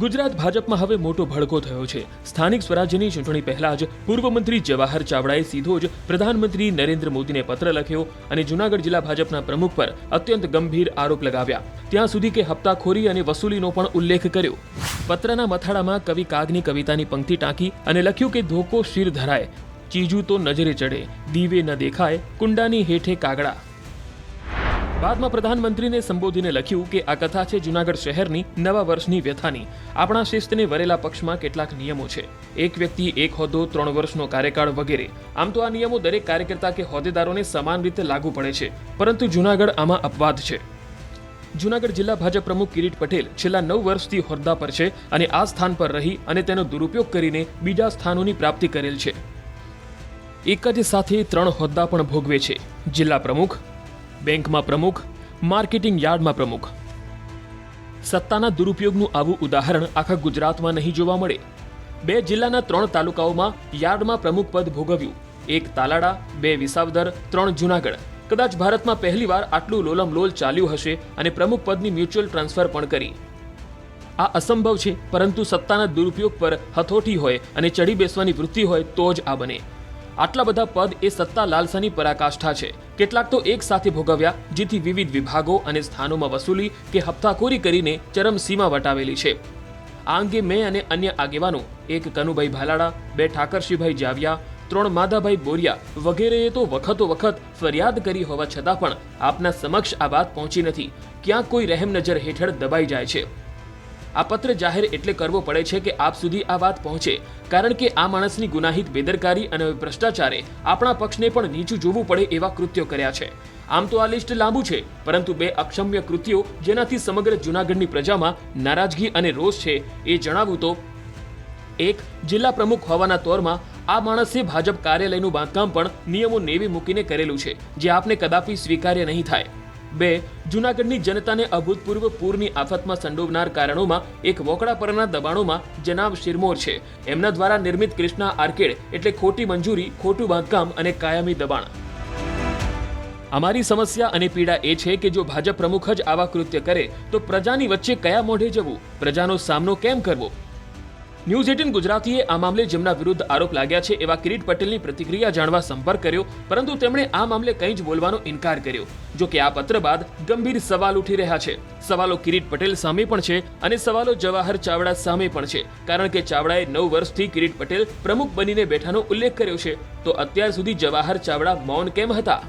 ગુજરાત ભાજપમાં હવે મોટો ભડકો થયો છે। સ્થાનિક સ્વરાજ્યની ચૂંટણી પહેલા જ પૂર્વ મંત્રી જવાહર ચાવડાએ સીધો જ પ્રધાનમંત્રી નરેન્દ્ર મોદીને પત્ર લખ્યો અને જૂનાગઢ જિલ્લા ભાજપના પ્રમુખ પર અત્યંત ગંભીર આરોપ લગાવ્યા। ત્યાં સુધી કે હપ્તાખોરી અને વસૂલીનો પણ ઉલ્લેખ કર્યો। પત્રના મથાળામાં કવિ કાગની કવિતાની પંક્તિ ટાંકી અને લખ્યું કે ધોકો શિર ધરાય, ચીજુ તો નજરે ચડે, દીવે ન દેખાય, કુંડાની હેઠે કાગડા। બાદમાં પ્રધાનમંત્રીને સંબોધીને લખ્યું કે આ કથા છે જૂનાગઢ શહેરની નવા વર્ષની વ્યથાની। આપણા શિસ્તને વરેલા પક્ષમાં કેટલાક નિયમો છે, એક વ્યક્તિ એક હોદ્દો, 3 વર્ષનો કાર્યકાળ વગેરે। આમ તો આ નિયમો દરેક કાર્યકર્તા કે હોદ્દેદારોને સમાન રીતે લાગુ પડે છે, પરંતુ જૂનાગઢ આમાં અપવાદ છે। જૂનાગઢ જિલ્લા ભાજપ પ્રમુખ કિરીટ પટેલ છેલ્લા 9 વર્ષથી હોદ્દા પર છે અને આ સ્થાન પર રહી અને તેનો દુરુપયોગ કરીને બીજા સ્થાનોની પ્રાપ્તિ કરેલ છે। એક જ સાથે 3 હોદ્દા પણ ભોગવે છે, જિલ્લા પ્રમુખ, બેંકમાં પ્રમુખ, માર્કેટિંગ યાર્ડમાં પ્રમુખ। સત્તાના દુરુપયોગનું આવું ઉદાહરણ આખા ગુજરાતમાં નહીં જોવા મળે। 2 જિલ્લાના 3 તાલુકાઓમાં યાર્ડમાં પ્રમુખ પદ ભોગવ્યું, 1 તાલાડા, 2 વિસાવદર, 3 જૂનાગઢ। કદાચ ભારતમાં પહેલીવાર આટલું લોલમલોલ ચાલ્યું હશે અને પ્રમુખ પદની મ્યુચ્યુઅલ ટ્રાન્સફર પણ કરી। આ અસંભવ છે, પરંતુ સત્તાના દુરુપયોગ પર હથોટી હોય અને ચડી બેસવાની વૃત્તિ હોય તો જ આ બને। આટલા બધા પદ એ સત્તા લાલસાની પરાકાષ્ઠા છે। કેટલાક તો એક સાથે ભોગવ્યા, જેથી વિવિધ વિભાગો અને સ્થાનોમાં વસૂલી કે હપ્તાખોરી કરીને ચરમસીમા વટાવેલી છે। આ અંગે મેં અને અન્ય આગેવાનો, 1 કનુભાઈ ભાલાડા, 2 ઠાકરશીભાઈ જાવિયા, 3 માધાભાઈ બોરિયા વગેરેએ તો વખતો વખત ફરિયાદ કરી હોવા છતાં પણ આપના સમક્ષ આ વાત પહોંચી નથી। ક્યાંક કોઈ રહેમ નજર હેઠળ દબાઈ જાય છે। આ પત્ર જાહેર એટલે કરવો પડે છે કે આપ સુધી આ વાત પહોંચે, કારણ કે આ માણસની ગુનાહિત બેદરકારી અને ભ્રષ્ટાચારે આપણા પક્ષને પણ નીચું જોવું પડે એવા કૃત્યો કર્યા છે। આમ તો આ લિસ્ટ લાંબુ છે, પરંતુ 2 અક્ષમ્ય કૃત્યો જેનાથી સમગ્ર જૂનાગઢની પ્રજામાં નારાજગી અને રોષ છે એ જણાવું તો, 1 જિલ્લા પ્રમુખ હોવાના તોરમાં આ માણસે ભાજપ કાર્યાલયનું બાંધકામ પણ નિયમો નેવી મૂકીને કરેલું છે, જે આપને કદાપી સ્વીકાર્ય નહીં થાય। 2 જૂનાગઢની જનતાને અભૂતપૂર્વ પૂરની આફતમાં સંડોવનાર કારણોમાં એક વોકડા પરના દબાણોમાં જનાબ શિરમોર છે, એમના દ્વારા નિર્મિત કૃષ્ણા આર્કેડ એટલે ખોટી મંજૂરી, ખોટું બાંધકામ અને કાયમી દબાણ। અમારી સમસ્યા અને પીડા એ છે કે જો ભાજપ પ્રમુખ જ આવા કૃત્ય કરે તો પ્રજાની વચ્ચે કયા મોઢે જવું, પ્રજાનો સામનો કેમ કરવો? ન્યૂઝ 18 ગુજરાતીએ આ મામલે જેમના વિરુદ્ધ આરોપ લાગ્યા છે એવા કિરીટ પટેલની પ્રતિક્રિયા જાણવા સંપર્ક કર્યો, પરંતુ તેમણે આ મામલે કંઈ જ બોલવાનો ઇનકાર કર્યો। જો કે આ પત્ર બાદ ગંભીર સવાલ ઉઠી રહ્યા છે। સવાલો કિરીટ પટેલ સામે પણ છે અને સવાલો જવાહર ચાવડા સામે પણ છે, કારણ કે ચાવડાએ 9 વર્ષથી કિરીટ પટેલ પ્રમુખ બનીને બેઠાનો ઉલ્લેખ કર્યો છે, તો અત્યાર સુધી જવાહર ચાવડા મૌન કેમ હતા?